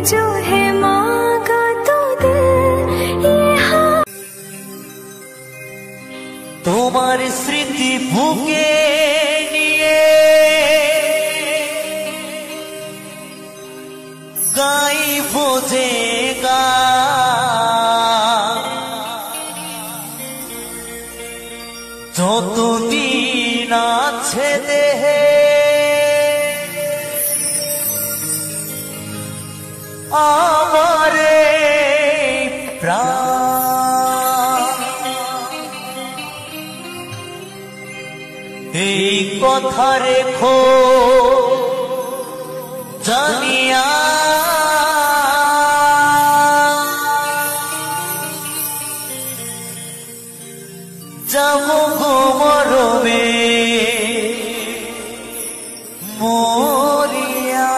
जो है मांगा तो दे তোমার স্মৃতি বুকে নিয়ে গাইব যে গান যতদিন আছে দেহে আমার প্রাণ এই কথা রেখো জানিয়া যাব গো মরমে মরিয়া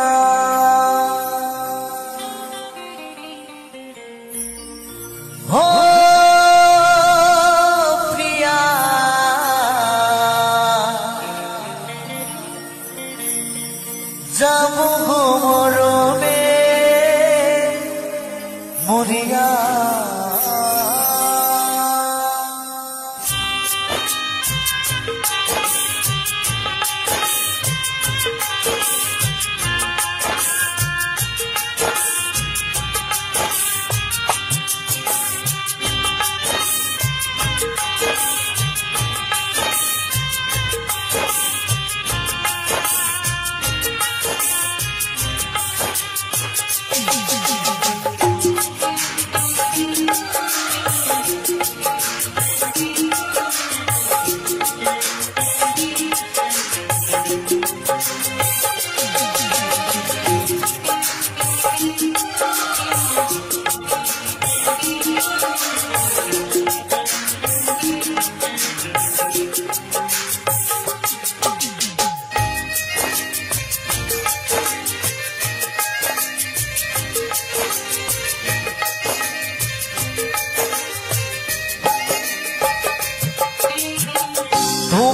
हो प्रिया যাব গো মরমে মরিয়া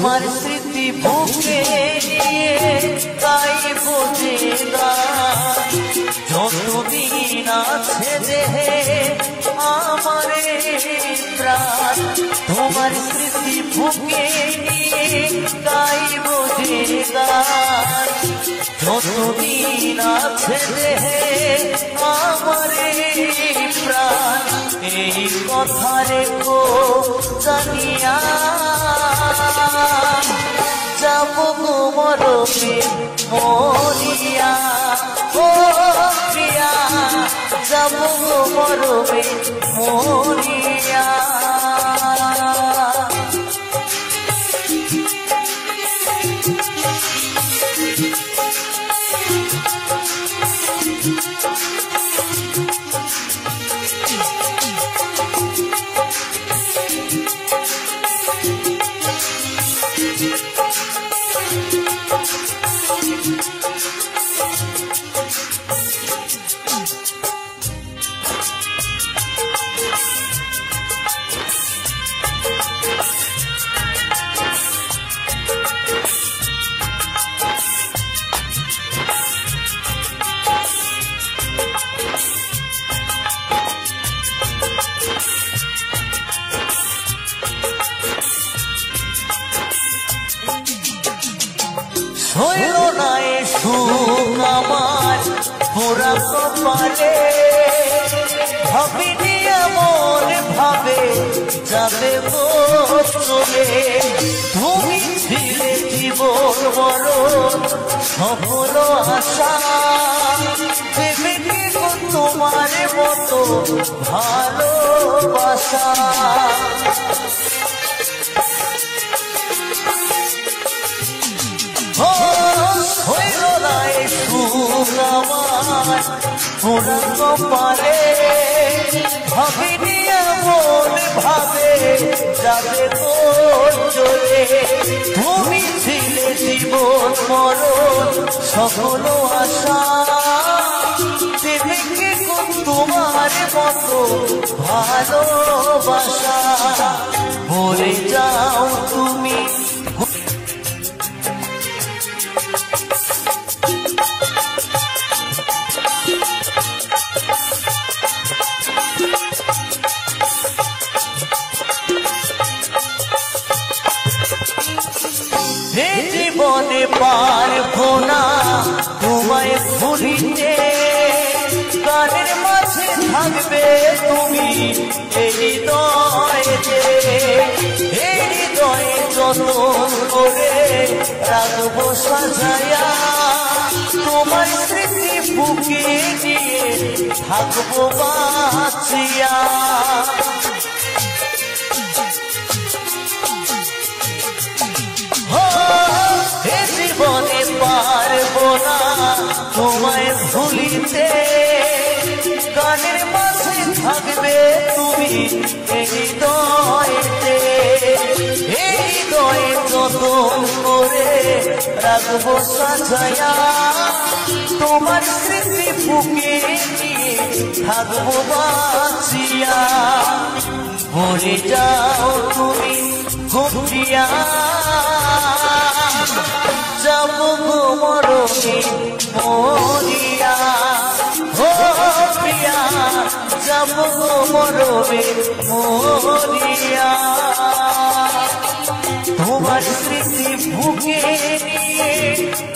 তোমার স্মৃতি বুকে নিয়ে গাইব যে গান যতদিন আছে দেহে আমার প্রাণ তোমার স্মৃতি বুকে নিয়ে গাইব যে গান যতদিন আছে দেহে আমার প্রাণ এই কথা রেখো জানিয়া যাব গো মরমে মরিয়া ও প্রিয়া যাব গো মরমে মরিয়া হইল না এ সুখ আমার পুরা কপালে ভাবিনি এমন ভাবে যাবে গো চলে তুমি ছিলে জীবন মরণ সফল আশা দেবেনি গো তোমার মতো ভালোবাসা হইল না এ সুখ আমার পুরা কপালে ভাবিনি এমন ভাবে যাবে গো চলে তুমি ছিলে জীবন মরণ সকল আশা দেবে কে তোমার মতো ভালোবাসা বলে যাও তুমি পারবো না তোমায় ভুলিতে, গানের মাঝে থাকবে তুমি এই হৃদয়েতে, এই হৃদয়ে যতন করে রাখবো সাজায়া, তোমার স্মৃতি বুকে নিয়ে থাকবো বাঁচিয়া। এ জীবনে পারবো না তোমায় ভুলিতে, গানের মাঝে থাকবে তুমি এই হৃদয়েতে, এই হৃদয়ে যতন করে রাখবো সাজায়া, তোমার স্মৃতি বুকে নিয়ে থাকবো বাঁচিয়া। মরে যাও তুমি ঘুরিয়া, যাবো গো মরণে মরিয়া, ও প্রিয়া যাবো গো মরণে মরিয়া। তোমার স্মৃতি বুকে নিয়ে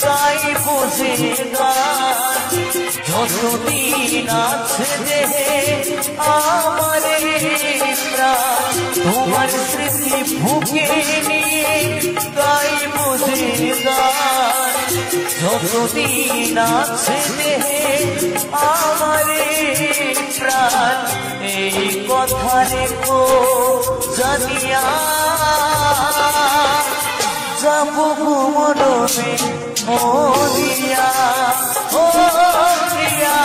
গাইব যে গান, যতদিন আছে দেহে আমার প্রাণ, তোমার স্মৃতি বুকে নিয়ে গাইব যে গান, যতদিন আছে দেহে আমার প্রাণ। এই কথা রেখো জানিয়া, যাবো গো মরণে মরিয়া, ও প্রিয়া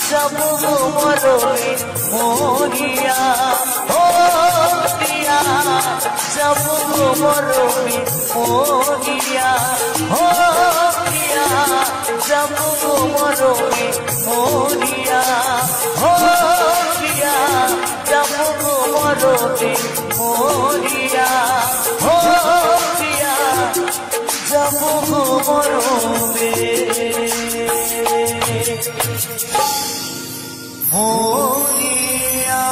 যাবো গো মরণে মরিয়া, ও প্রিয়া যাবো গো মরণে মরিয়া, ও প্রিয়া যাবো গো মরণে মরিয়া, ও প্রিয়া যাবো গো মরণে মরিয়া, ও প্রিয়া যাবো গো মরণে মরিয়া।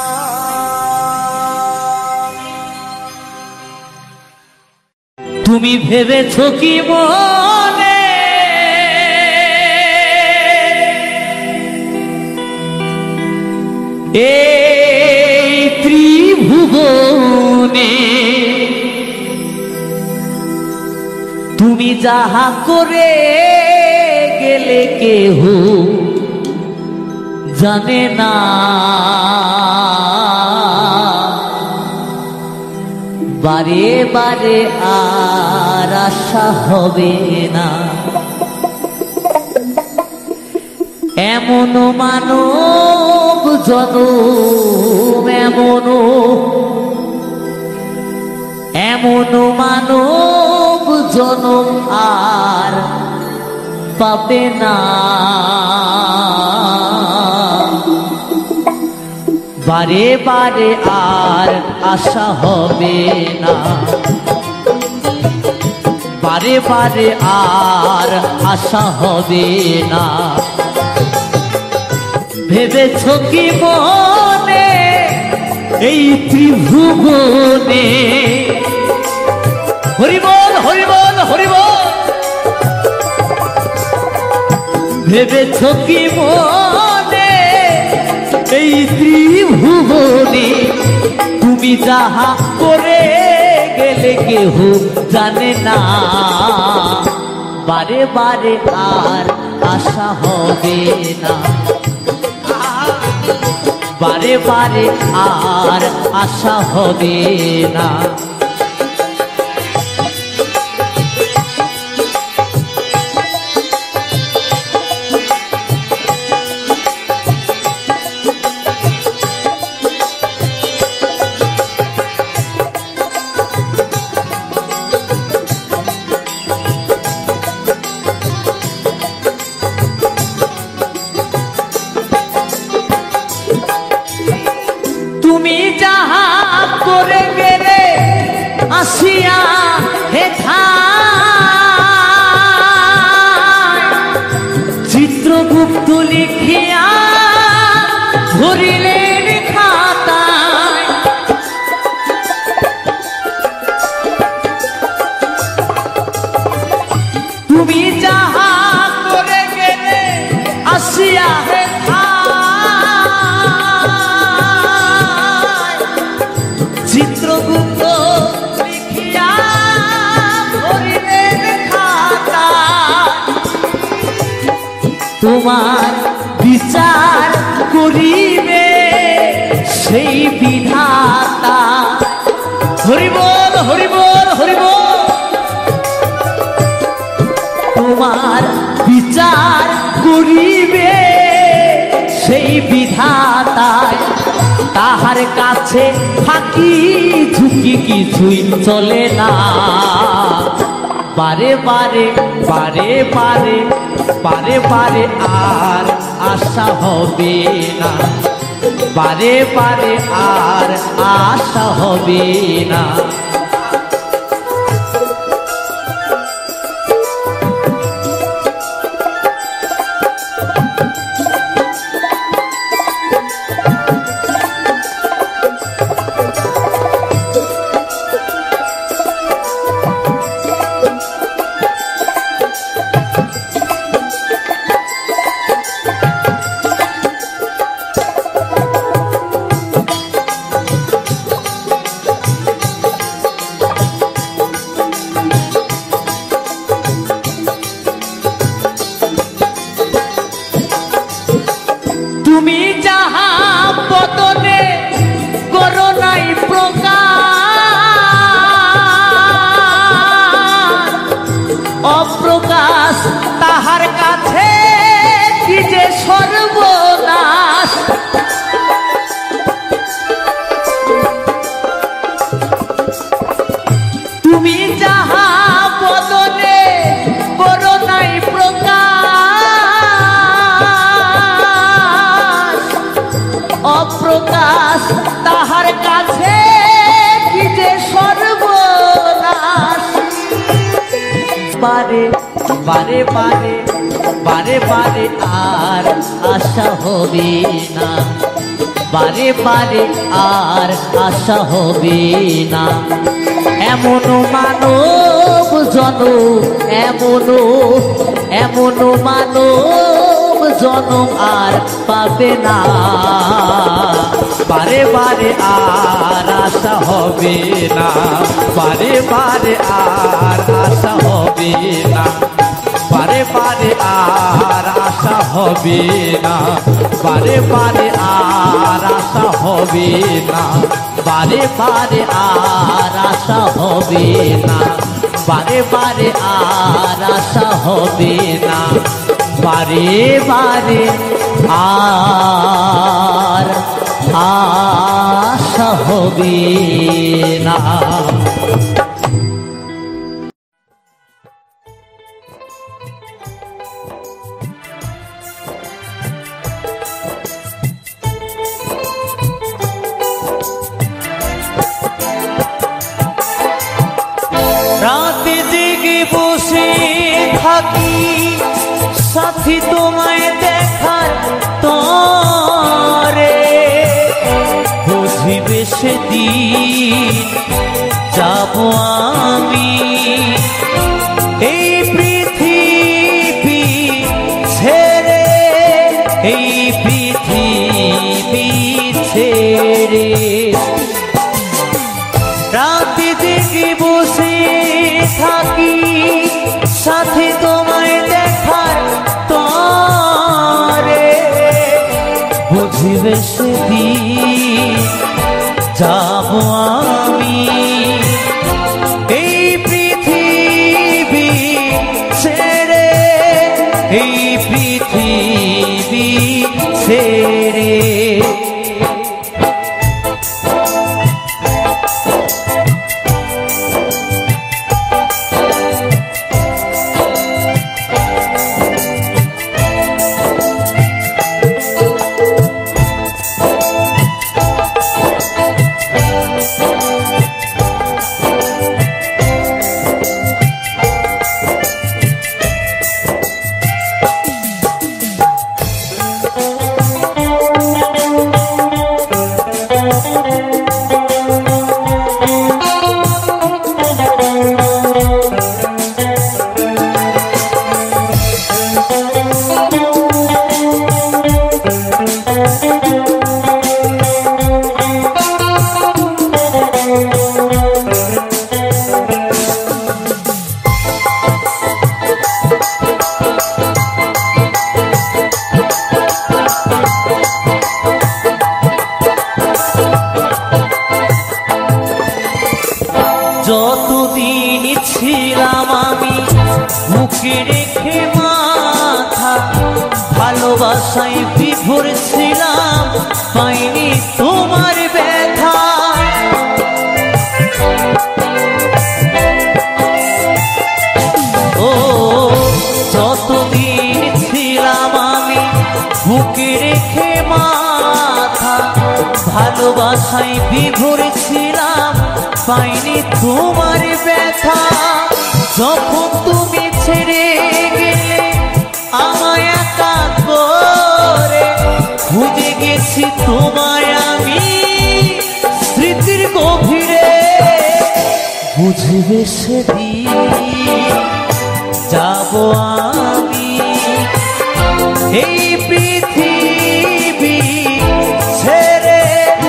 তুমি ভেবেছো কি মনে এই ত্রিভুবনে তুমি যাহা করে গেলে কেহ জানে না, বারে বারে আর আশা হবে না। এমন মানব জনম, এমন মানব জনম আর পাবে না, বারে বারে আর আশা হবে না, বারে বারে আর আশা হবে না। ভেবেছো কি মনে এই ত্রিভুবনে, হরিবল হরিবল হরিবল, ভেবেছো কি মনে এই ত্রিভুবনে তুমি যাহা করে গেলে কেহ জানে না, বারে বারে আর আশা হবে না, বারে বারে আর আশা হবে না। তুমি যাহা করে গেলে আসিয়া হেথা, চিত্রগুপ্ত লিখিয়া ধরিলেন খাতায়, বসিয়া হে চিত্রগুপ্ত লিখিয়া ভরিলেন খাতা তোমার বিচার করিবে সেই বিধাতা। হরিবল হরিবল হরিবল। তোমার বিচার করিবে সেই বিধাতায় তাহার কাছে ফাঁকি ঝুঁকি কিছুই চলে না। বারে বারে বারে বারে বারে বারে আর আশা হবে না, বারে বারে আর আশা হবে না। তুমি যাহা বদনে করো নাই প্রকাশ, অপ্রকাশ তাহার কাছে কি যে সর্বনাশ। তুমি যাহা বদনে করো নাই প্রকাশ, অপ্রকাশ তাহার কাছে কি যে সর্বনাশ। বারে বারে বারে বারে বারে আর আশা হবে না, বারে বারে আর আশা হবে না। এমন মানব জনম, এমন মানব জনম আর পাবে না। বারে বারে আর আশা হবে না, বারে বারে আর আশা হবে না, বারে বারে আর আশা হবে না, বারে বারে আর আশা হবে না, বারে বারে আর আশা হবে না, বারে বারে আর আশা হবে না, বারে বারে আর আশা হবে না। রাতে জেগে বসে থাকি সাথী তোমায় দেখার তরে, বুঝিবে সেদিন যাব আমি এই পৃথিবী ছেড়ে, এই পৃথিবী ছেড়ে। রাতে জেগে বসে থাকি সাথে তোমায় দেখার তরে, বুঝিবে সেদিন যাব আমি এই পৃথিবী ছেড়ে, এই পৃথিবী ছেড়ে। বুকে রেখে মাথা ভালোবাসায় বিভোর ছিলাম পাইনি তোমার ব্যথা ও যতদিন ছিলাম আমি বুকে রেখে মাথা ভালোবাসায় বিভোর ছিলাম পাইনি তোমার ব্যথা যখন তুমি ছেড়ে গেলে আমায় একা করে খুঁজে গেছি তোমায় আমি স্মৃতির গভীরে বুঝবে সেদিন যাব আমি এই পৃথিবী ছেড়ে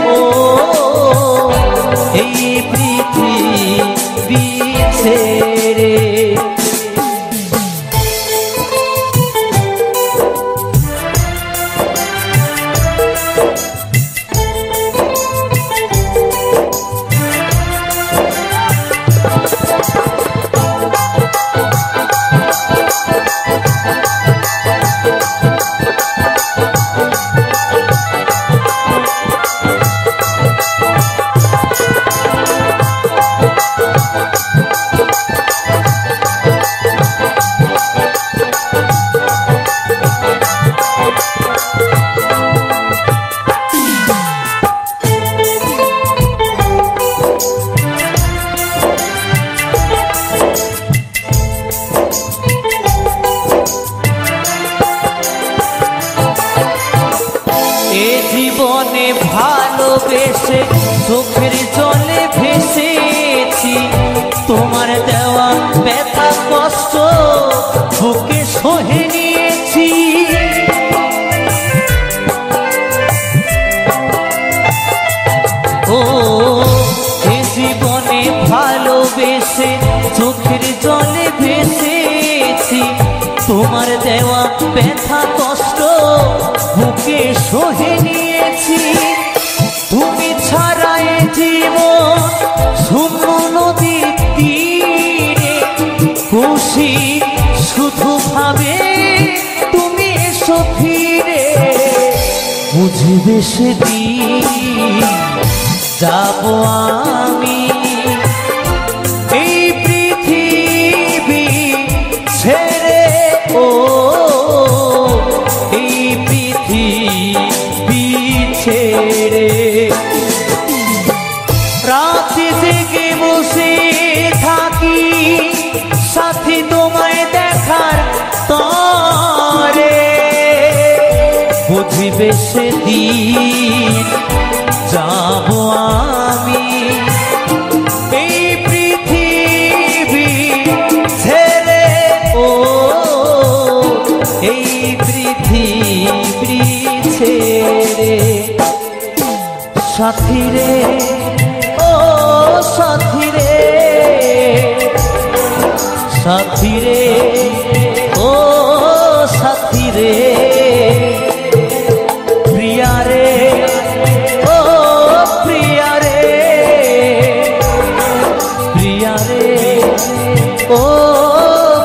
ও এই পৃথিবী ছেড়ে জীবনে ভালোবেসে চোখের জলে ভেসেছি তোমার দেওয়া ব্যথা কষ্ট বুকে সহে নিয়েছি ও এ জীবনে ভালোবেসে চোখের জলে ভেসেছি তোমার দেওয়া ব্যথা কষ্ট বুকে সহে নিয়েছি তুমি ছাড়া এ জীবন শূন্য নদীর তীরে খুশি শুধু ভাবে তুমি এসো ফিরে বুঝবে সেদিন যাব আমি এই পৃথিবী ছেড়ে ও এই পৃথিবী ছেড়ে রাতে জেগে বসে থাকি সাথী তোমায় দেখার তরে বুঝবে সেদিন যাব আমি এই পৃথিবী ছেড়ে ও এই পৃথিবী ছেড়ে সাথী রে ও সাথী রে সাথী রে ও সাথী রে প্রিয়া রে ও প্রিয়া রে প্রিয়া রে ও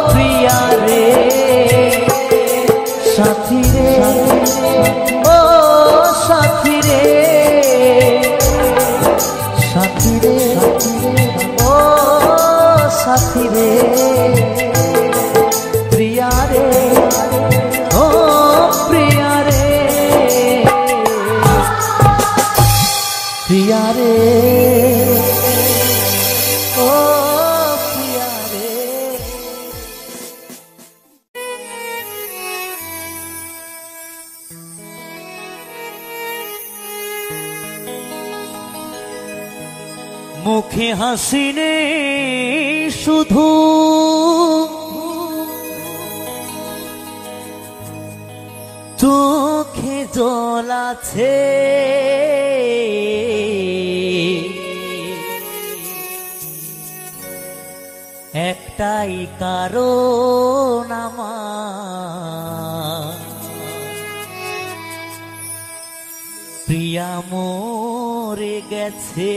প্রিয়া রে সাথী রে ও সাথী রে সাথী রে ও সাথী রে প্রিয়া রে ও প্রিয়া রে প্রিয়া রে ও প্রিয়া রে মুখে হাসি নেই শুধু চোখে জল আছে একটাই কারণ আমার প্রিয়া মরে গেছে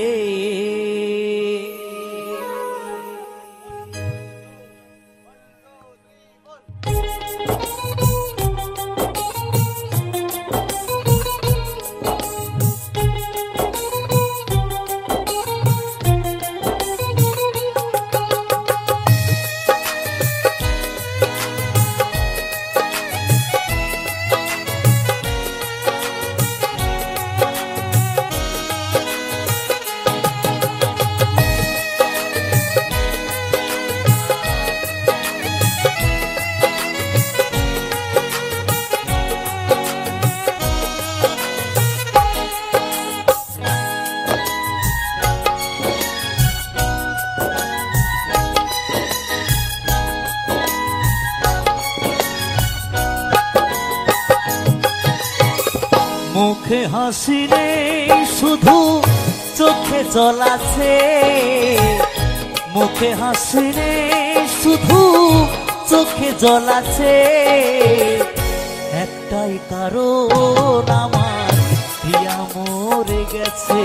মুখে হাসি নেই শুধু চোখে জল আছে, মুখে হাসি নেই শুধু চোখে জল আছে। একটাই কারণ আমার প্রিয়া মরে গেছে,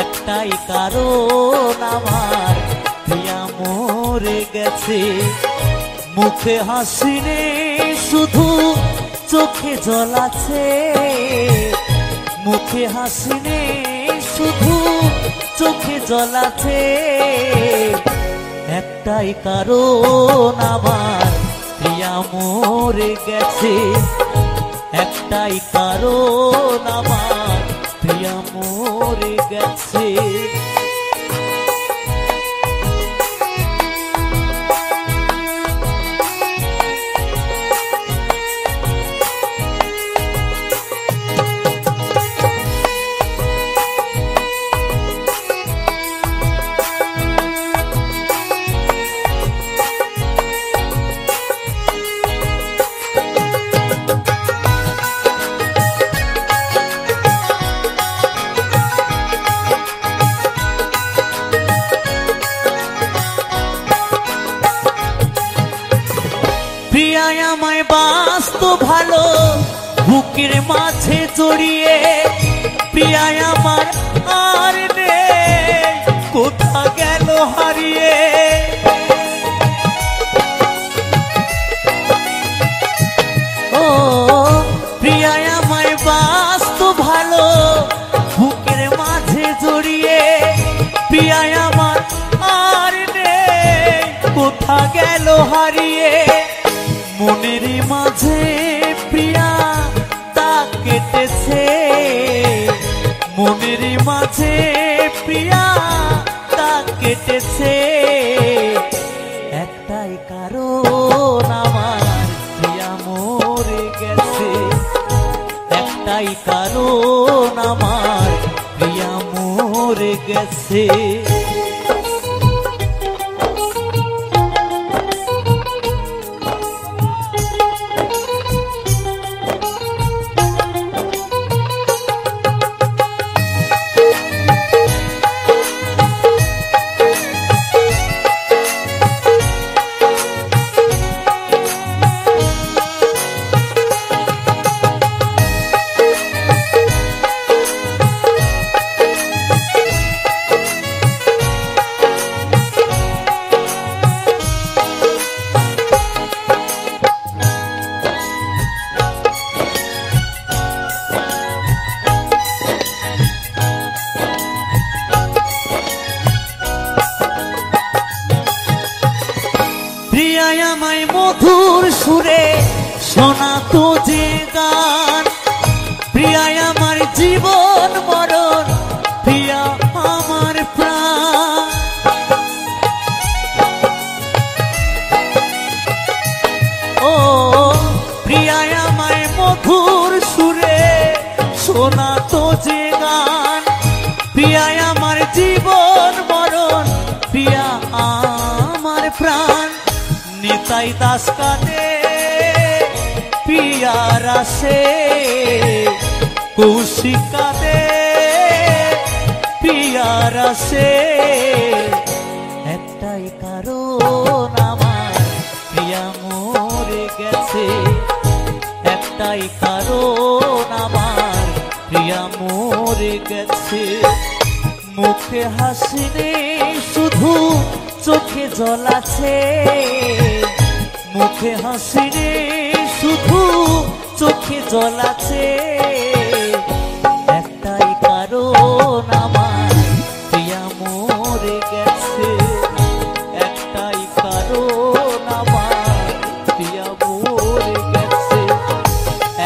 একটাই কারণ আমার প্রিয়া মরে গেছে। মুখে হাসি নেই শুধু চোখে জল আছে, মুখে হাসি নেই শুধু চোখে জল আছে। একটাই কারণ আমার প্রিয়া মরে গেছে, একটাই কারণ আমার প্রিয়া মরে গেছে। প্রিয়ায় আমায় বাসতো ভালো বুকের মাঝে জড়িয়ে, প্রিয়ায় আমার আর নেই কোথা গেল হারিয়ে। ও প্রিয়ায় আমায় বাসতো ভালো বুকের মাঝে জড়িয়ে, প্রিয়ায় আমার আর নেই কোথা গেল হারিয়ে। মনের মাঝে প্রিয়া তা কেটেছে, মনের মাঝে প্রিয়া তা কেটেছে। একটাই কারণ আমার প্রিয়া মরে গেছে, একটাই কারণ আমার প্রিয়া মরে গেছে। প্রিয়ায় আমায় মধুর সুরে শোনাতো যে গান, প্রিয়ায় আমার জীবন মরণ, প্রিয়া আমার প্রাণ। ও প্রিয়ায় আমায় মধুর সুরে শোনাতো যে গান, প্রিয়ায় আমার জীবন মরণ, প্রিয়া আমার প্রাণ। নিতাই দাস কাঁদে পিয়ার আসে, কৌশিক কাঁদে পিয়ার আসে। একটাই কারণ আমার প্রিয়া মরে গেছে, একটাই কারণ আমার প্রিয়া মরে গেছে। মুখে হাসি নেই শুধু চোখে জল আছে, মুখে হাসি নেই শুধু চোখে জল আছে। একটাই কারণ আমার প্রিয়া মরে গেছে, একটাই কারণ আমার প্রিয়া মরে গেছে,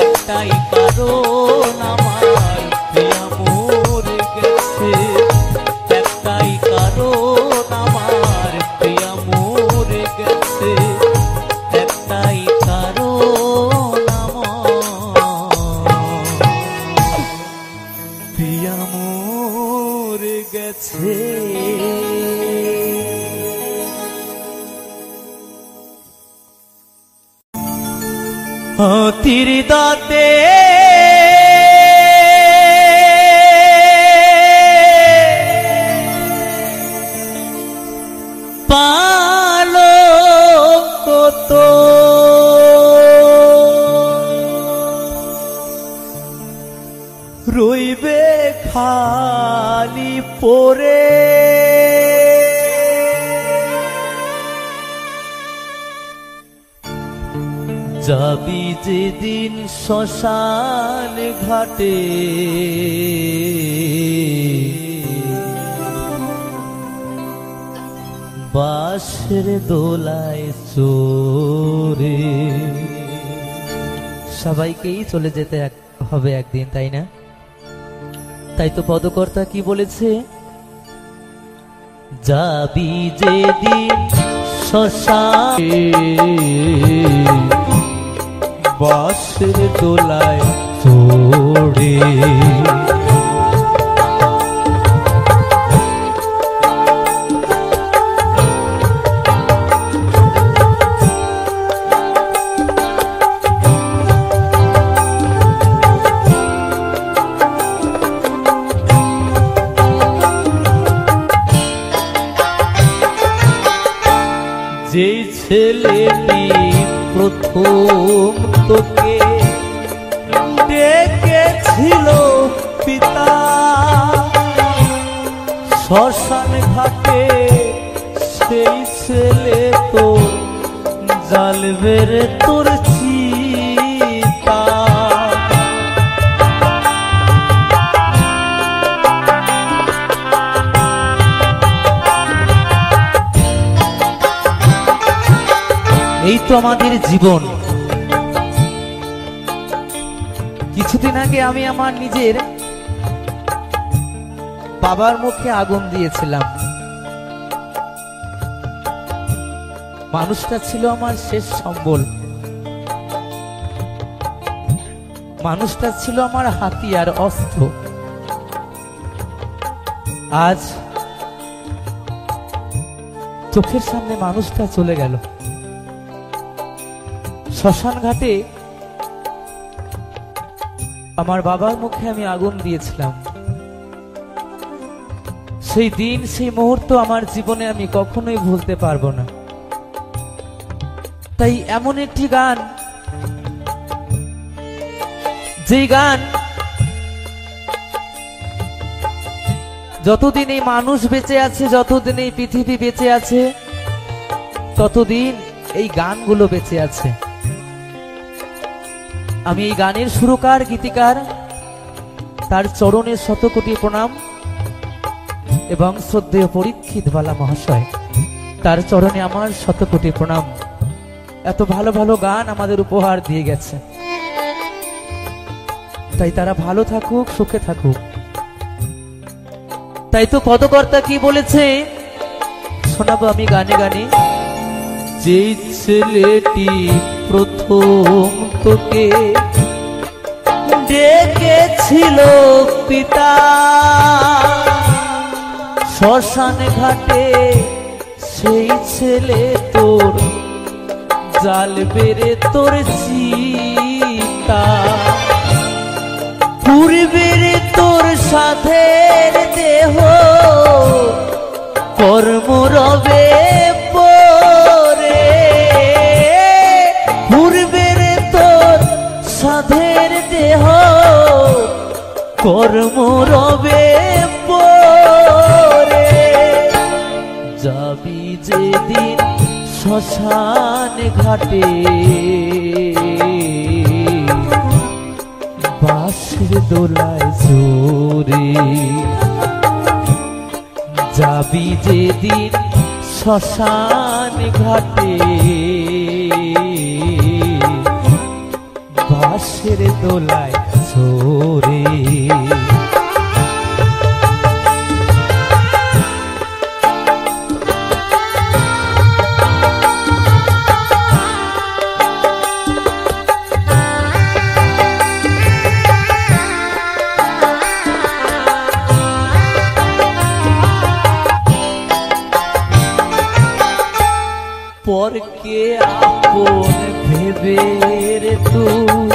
একটাই কারণ আমার প্রিয়া মরে গেছে, একটাই কারণ আমার প্রিয়া মরে গেছে, একটাই কারণ আমার প্রিয়া মরে গেছে। হাতির দাঁতে রইবে খালি পড়ে যাবি যেদিন শ্মশান ঘাটে বাঁশের দোলায় চড়ে। সবাইকেই চলে যেতে হবে একদিন, তাই না? তাই তো পদকর্তা কি বলেছে, যাবি যেদিন শ্মশানে বাঁশের দোলায় চড়ে যেই ছেলেটি প্রথম তোকে ডেকেছিল পিতা শ্মশান ঘাটে, সেই ছেলে তো জ্বালবে রে তোর চিতা। এই তো আমাদের জীবন। কিছুদিন আগে আমি আমার নিজের বাবার মুখে আগুন দিয়েছিলাম। মানুষটা ছিল আমার শেষ সম্বল, মানুষটা ছিল আমার হাতিয়ার, অস্ত্র। আজ চোখের সামনে মানুষটা চলে গেল। শ্মশান ঘাটে আমার বাবার মুখে আমি আগুন দিয়েছিলাম। সেই দিন, সেই মুহূর্ত আমার জীবনে আমি কখনোই ভুলতে পারবো না। তাই এমন একটি গান, যেই গান যতদিন এই মানুষ বেঁচে আছে, যতদিন এই পৃথিবী বেঁচে আছে, ততদিন এই গানগুলো বেঁচে আছে। আমি এই গানের সুরকার, গীতিকার, তার চরণে শতকোটি প্রণাম এবং শ্রদ্ধেয় পরীক্ষিত বালা মহাশয়, তার চরণে আমার শতকোটি প্রণাম। এত ভালো ভালো গান আমাদের উপহার দিয়ে গেছে, তাই তারা ভালো থাকুক, সুখে থাকুক। তাই তো পদকর্তা কি বলেছে শোনাবো আমি গানে গানে। যেই ছেলেটি প্রথম তোকে ডেকেছিল পিতা শ্মশান ঘাটে, সেই ছেলে তোর জ্বালবে রে তোর চিতা। পুরবে রে তোর সাধের দেহ কর্ম রবে পরে, পুরবে রে তোর সাধের দেহ কর্ম রবে পরে। যাবি যেদিন শ্মশান ঘাটে বাঁশের দোলায় চড়ে, যাবি যেদিন শ্মশান ঘাটে বাঁশের দোলায় চড়ে। পরকে আপন ভেবে রে তুই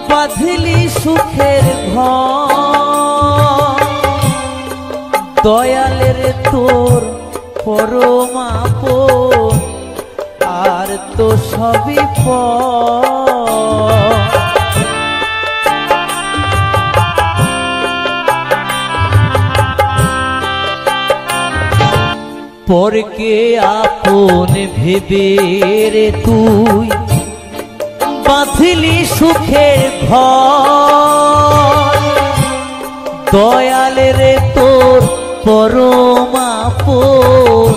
বাঁধলি সুখের ঘর, দয়ালের তোর পরম আপন আর তো সবই পর। পরকে আপন ভেবে রে তুই বাঁধলি সুখের ঘর, দয়াল রে তোর পরম আপন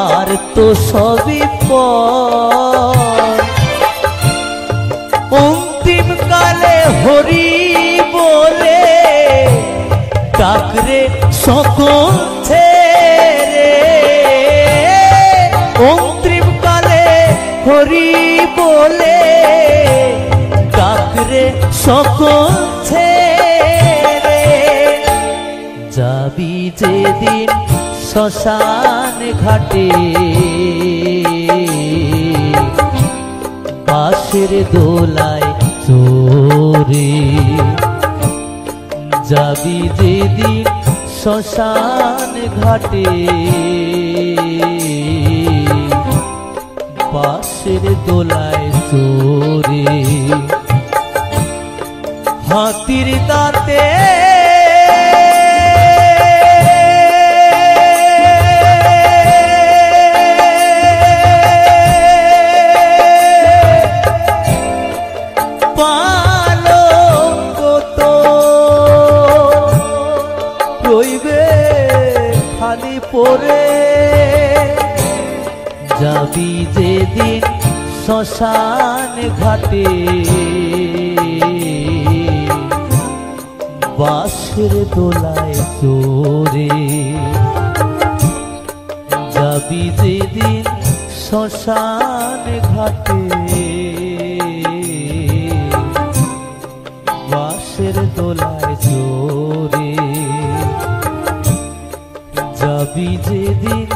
আর তো সবই পর। অন্তিম কালে হরি বলে ডাকরে সকল ছেড়ে, অন্তিম কালে হরি বলে ডাকরে সকল ছেড়ে। যাবি যেদিন শ্মশান ঘাটে বাঁশের দোলায় চোরে, যাবি যেদিন শ্মশান ঘাটে বাঁশের দোলায় চোরে। হাতির দাঁতে পরে, যাবি যেদিন শ্মশান ঘাটে বাঁশের দোলায় চোরে, যাবি যেদিন শ্মশান ঘাটে বাঁশের দোলায় চোরে, যাবি যেদিন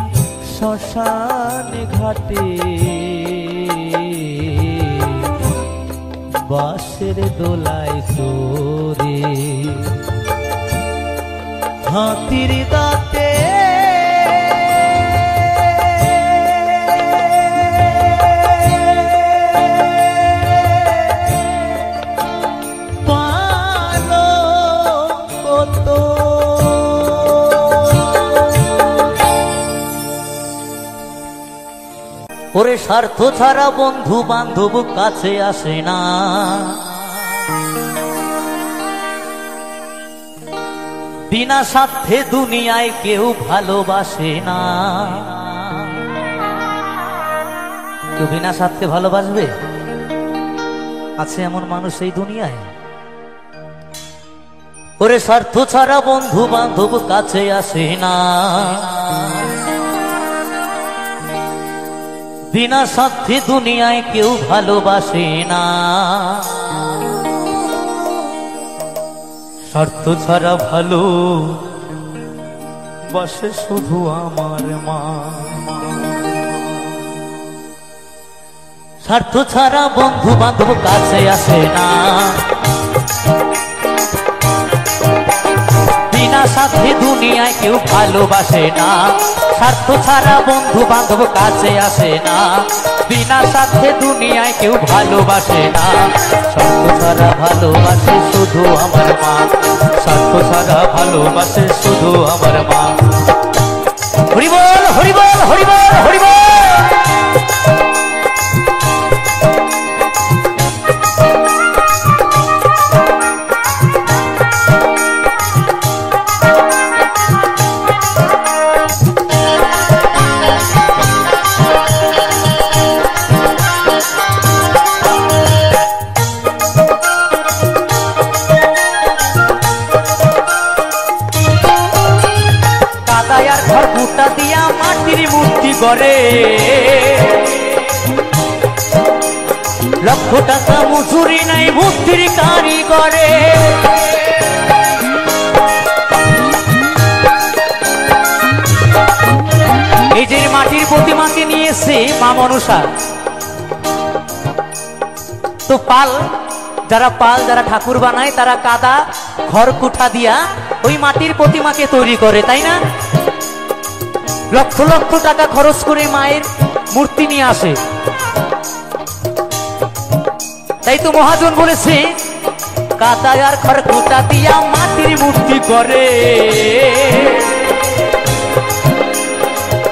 শ্মশান ঘাটে বাঁশের দোলায় চোরে। হাতির দাঁতে ওরে স্বার্থ ছাড়া বন্ধু বান্ধব কাছে আসে না, বিনা স্বার্থে দুনিয়ায় কেউ ভালোবাসে না। কেউ বিনা স্বার্থে ভালোবাসবে? আছে এমন মানুষ এই দুনিয়ায়? ওরে স্বার্থ ছাড়া বন্ধু বান্ধব কাছে আসে না, বিনা স্বার্থে দুনিয়ায় কেউ ভালোবাসে না। স্বার্থ ছাড়া ভালো বাসে শুধু আমার মা, স্বার্থ ছাড়া বন্ধু বান্ধব কাছে আসে না, বিনা স্বার্থে দুনিয়ায় কেউ ভালোবাসে না। স্বার্থ ছাড়া বন্ধু বান্ধব কাছে আসে না, বিনা স্বার্থে দুনিয়ায় কেউ ভালোবাসে না। স্বার্থ ছাড়া ভালোবাসে শুধু আমার মা, স্বার্থ ছাড়া ভালোবাসে শুধু আমার মা। হরি বল হরি বল হরি বল হরি বল। দিয়া মাটির মূর্তি করে, লক্ষ টাকা মজুরি নাই মূর্তির কারিগরে। এই যে মাটির প্রতিমাকে নিয়েছে মা মনসা, তো যারা ঠাকুর বানায় তারা কাদা খড়কুটা দিয়া ওই মাটির প্রতিমাকে তৈরি করে, তাই না? লক্ষ লক্ষ টাকা খরচ করে মায়ের মূর্তি নিয়ে আসে। তাই তো মহাজন বলেছে কাদা আর খড়কুটা দিয়া মাটির মূর্তি করে,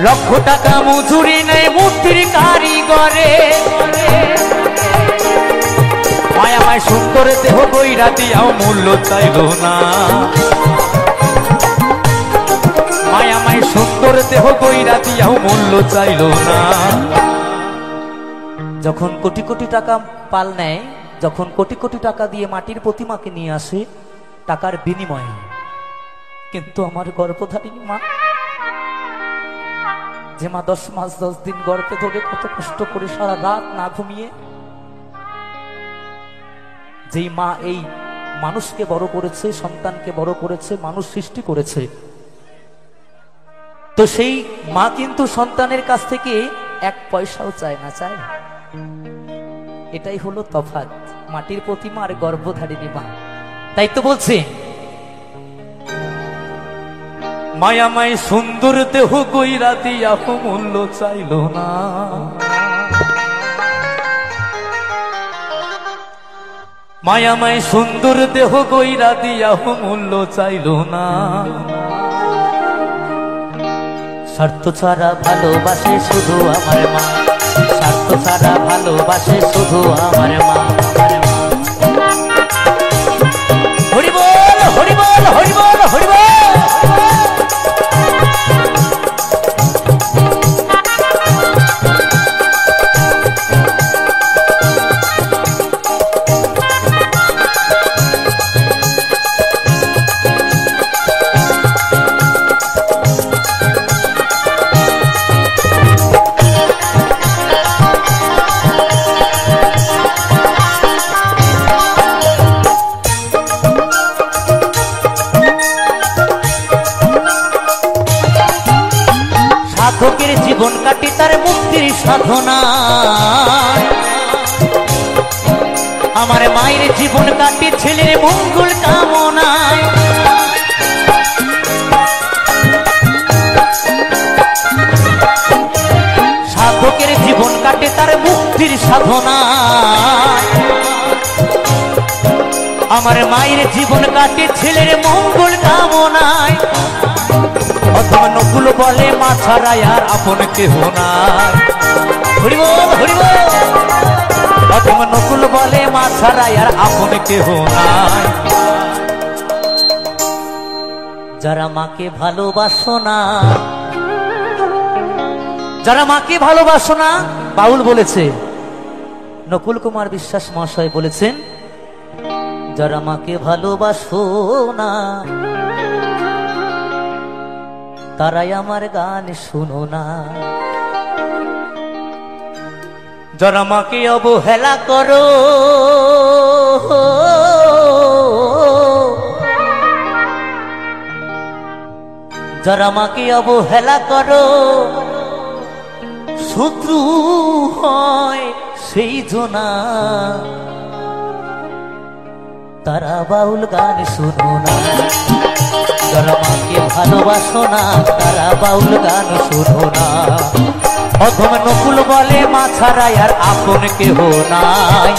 লক্ষ টাকা মজুরি নেই মূর্তির কারিগরে। মায়ামায় সুন্দর দেহ কইরা দিয়াও মূল্য চাইল না। মায়ামায় সুন্দর দেহ কইরা দিয়াও মূল্য চাইল না। যখন কোটি কোটি টাকা পাল নেয়, যখন কোটি কোটি টাকা দিয়ে মাটির প্রতিমাকে নিয়ে আসে টাকার বিনিময়ে, কিন্তু আমার গর্ভধারিণী মা, যে মা 10 মাস 10 দিন গর্ভে ধরে কত কষ্ট করে সারা রাত না ঘুমিয়ে যেই মা এই মানুষকে বড় করেছে, সন্তানকে বড় করেছে, মানুষ সৃষ্টি করেছে, তো সেই মা কিন্তু সন্তানের কাছ থেকে 1 পয়সাও চায় না, চায়। এটাই হলো তফাৎ মাটির প্রতিমা আর গর্ভধারিণী মা। তাই তো বলছে মায়ামায় সুন্দর দেহ কইরা দিয়াও মূল্য চাইল না। মায়ামায় সুন্দর দেহ কইরা দিয়াও মূল্য চাইল না। স্বার্থ ছাড়া ভালোবাসে শুধু আমার মা, স্বার্থ ছাড়া ভালোবাসে শুধু আমার মা। হরি বল হরি বল হরি বল হরি বল। সাধকের জীবন কাটি তার মুক্তির সাধনা, আমার মায়ের জীবন কাটি ছেলের মঙ্গল কামনায়। সাধকের জীবন কাটে তার মুক্তির সাধনা, আমার মায়ের জীবন কাটে ছেলের মঙ্গল কামনায়। অথবা নকুল বলে মা ছাড়া আর আপন কেহ নাই। হরি বল হরি বল। অথবা নকুল বলে মা ছাড়া আর আপন কেহ নাই। যারা মাকে ভালোবাসো না, যারা মাকে ভালোবাসো না, বাউল বলেছে, নকুল কুমার বিশ্বাস মহাশয় বলেছেন, যারা মাকে ভালোবাসো না তারাই আমার গান শুনো না। যারা মাকে অবহেলা করো, যারা মাকে অবহেলা করো, শত্রু হয় সেই জনা, তারা বাউল গান শুনো না। যারা মাকে ভালোবাসো না তারা বাউল গান শুনো না। অথবা নকুল বলে মা ছাড়া আর আপন কেহ নাই।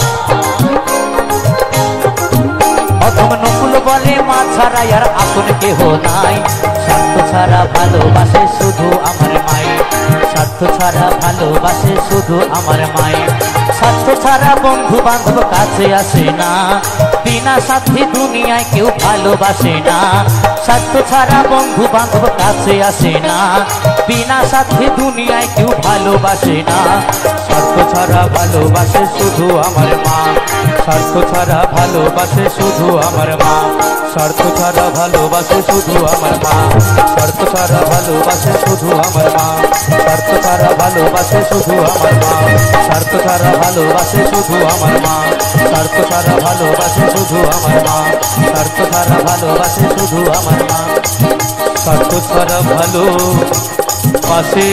অথবা নকুল বলে মা ছাড়া আর আপন কেহ নাই। স্বার্থ ছাড়া ভালোবাসে শুধু আমার মায়ের, স্বার্থ ছাড়া ভালোবাসে শুধু আমার মায়ের। স্বার্থ ছাড়া বন্ধু বান্ধব কাছে আসে না, বিনা সাথে দুনিয়ায় কেউ ভালোবাসে না। স্বার্থ ছাড়া বন্ধু বান্ধব কাছে আসে না, বিনা সাথে দুনিয়ায় কেউ ভালোবাসে না। স্বার্থ ছাড়া ভালোবাসে শুধু আমার মা। স্বার্থ ছাড়া ভালোবাসে শুধু আমার মা। স্বার্থ ছাড়া ভালোবাসে শুধু আমার মা। স্বার্থ ছাড়া ভালোবাসে শুধু আমার মা। স্বার্থ ছাড়া ভালোবাসে শুধু আমার মা। স্বার্থ ছাড়া ভালোবাসে শুধু আমার মা। স্বার্থ ছাড়া ভালোবাসে শুধু আমার মা। স্বার্থ ছাড়া ভালোবাসে শুধু আমার মা। স্বার্থ ছাড়া ভালোবাসে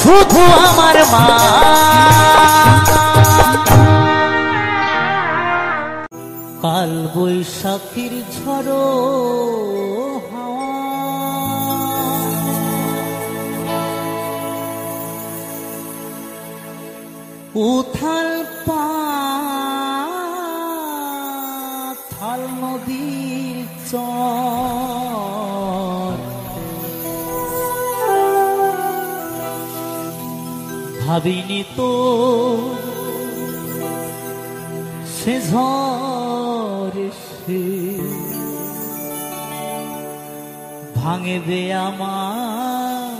শুধু আমার মা। কাল বৈশাখীর ঝড়ো হাওয়া, উথাল পাথাল নদীর চর, ভাবিনি তো সে ঝড় এসে ভাঙবে আমার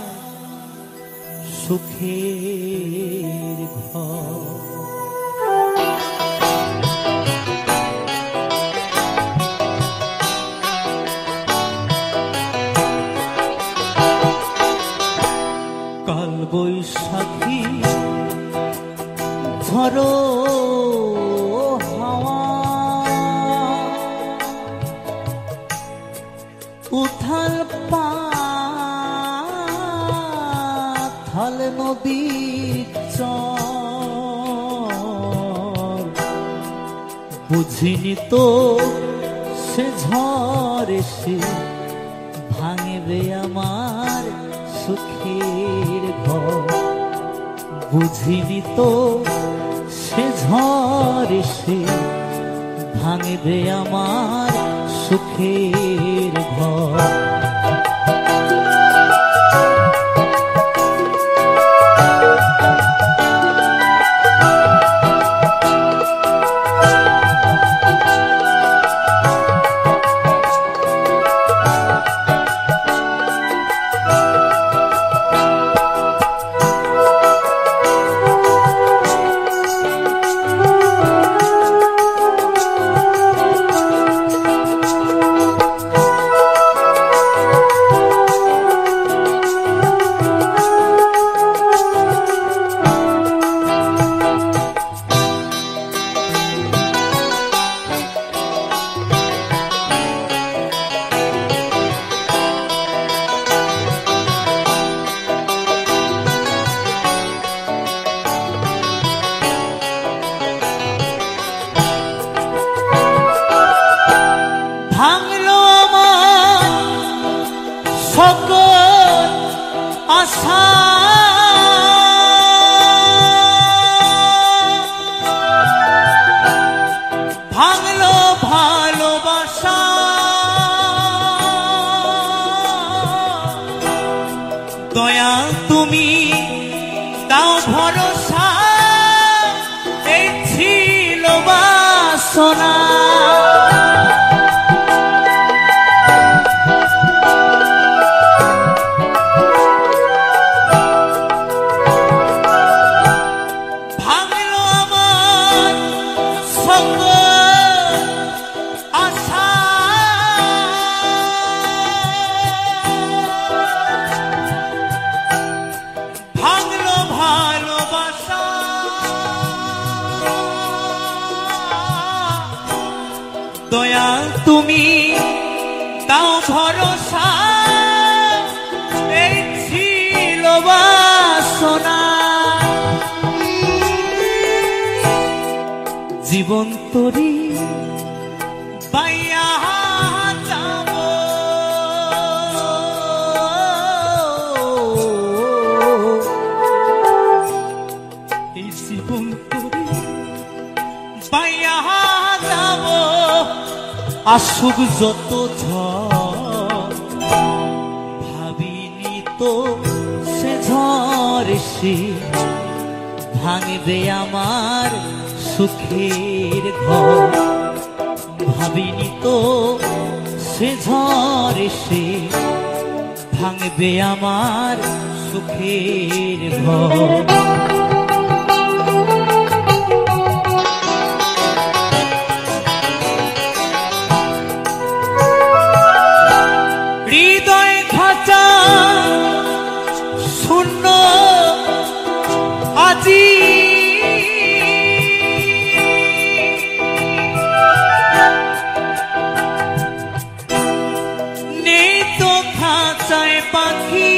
সুখের ঘর। কাল বৈশাখী ঝড়ো হাওয়া উথাল পাথাল নদীর চর বুঝিনি তো সে ঝড় এসে ভাঙবে আমার সুখের ঘর। বুঝিনি তো সে ঝড় এসে ভাঙবে আমার সুখের ঘর। ভাঙলো আমার সকল আশা ভাঙলো ভালোবাসা দয়া তুমি দাও ভরসা এই ছিল বাসনা দয়া তুমি দাও ভরসা এই ছিল বাসনা জীবন তরি পাইয়া যাব এই জীবন তরি পাইয়া যাব আসুক যত ঝড় ভাবিনি তো সে ঝড় এসে ভাঙবে আমার সুখের ঘর। ভাবিনি তো সে ঝড় এসে ভাঙবে আমার সুখের ঘর। হৃদয় খাঁচা শূন্য আজি নেই তো খাঁচায় পাখি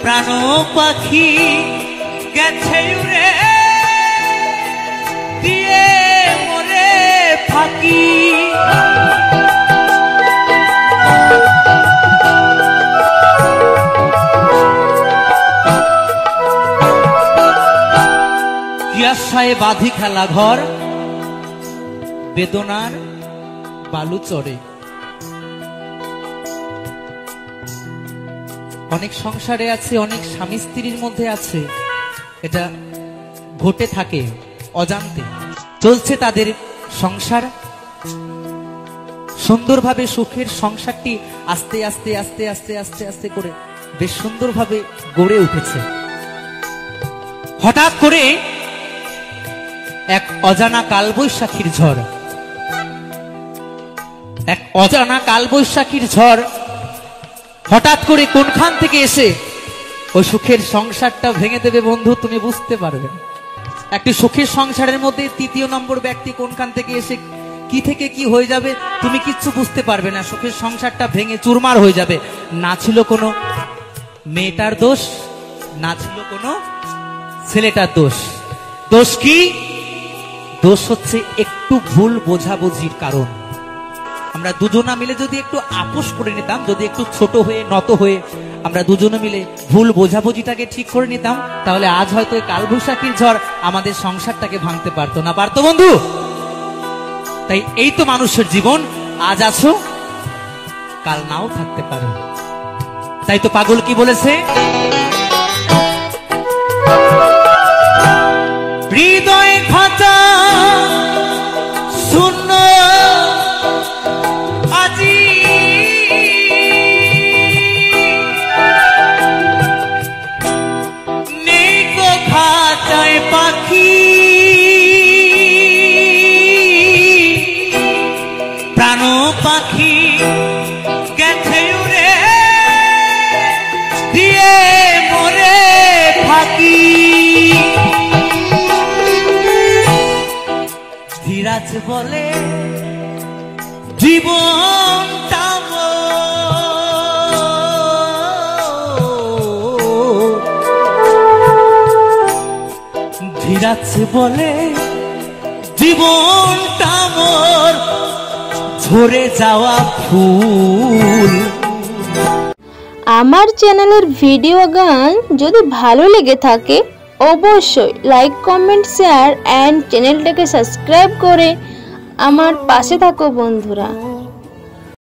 প্রাণ পাখি গেছে উড়ে দিয়ে মরে ফাঁকি কি আশায় বাঁধি খেলা ঘর বেদনার বালু চড়ে অনেক সংসারে আছে, অনেক স্বামী স্ত্রীর মধ্যে আছে, এটা ঘটে থাকে অজান্তে। চলছে তাদের সংসার, সুন্দরভাবে সুখের সংসারটি আস্তে আস্তে আস্তে আস্তে আস্তে আস্তে করে বেশ সুন্দরভাবে গড়ে উঠেছে। হঠাৎ করে এক অজানা কালবৈশাখীর ঝড়, এক অজানা কালবৈশাখীর ঝড় হঠাৎ করে কোনখান থেকে এসে ওই সুখের সংসারটা ভেঙে দেবে বন্ধু, তুমি বুঝতে পারবে না। একটি সুখের সংসারের মধ্যে তৃতীয় নম্বর ব্যক্তি কোনখান থেকে এসে কি থেকে কি হয়ে যাবে তুমি কিচ্ছু বুঝতে পারবে না। সুখের সংসারটা ভেঙে চুরমার হয়ে যাবে। না ছিল কোনো মেয়েটার দোষ, না ছিল কোনো ছেলেটার দোষ। দোষ কি? দোষ হচ্ছে একটু ভুল বোঝাবুঝির কারণ। আমরা দুজনা মিলে যদি একটু আপোষ করে নিতাম, যদি একটু ছোট হয়ে নত হয়ে আমরা দুজনে মিলে ভুল বোঝাবুঝিটাকে ঠিক করে নিতাম, তাহলে আজ হয়তো কালবৈশাখীর ঝড় আমাদের সংসারটাকে ভাঙতে পারতো না। পারতো বন্ধু? তাই এই তো মানুষের জীবন, আজ আছো কাল নাও থাকতে পারো। তাই তো পাগল কি বলেছে, হৃদয় খাঁচা শূন্য আজি নেই গো খাঁচায় পাখি, প্রাণ পাখি গেছে উড়ে দিয়ে মরে ফাঁকি। ধীরাজ বলে জীবনটা ধীরাজ বলে জীবনটা মোর ঝরে যাওয়া ফুল। আমার চ্যানেলের ভিডিও গান যদি ভালো লেগে থাকে অবশ্যই লাইক, কমেন্ট, শেয়ার এন্ড চ্যানেলটাকে সাবস্ক্রাইব করে আমার পাশে থাকো বন্ধুরা।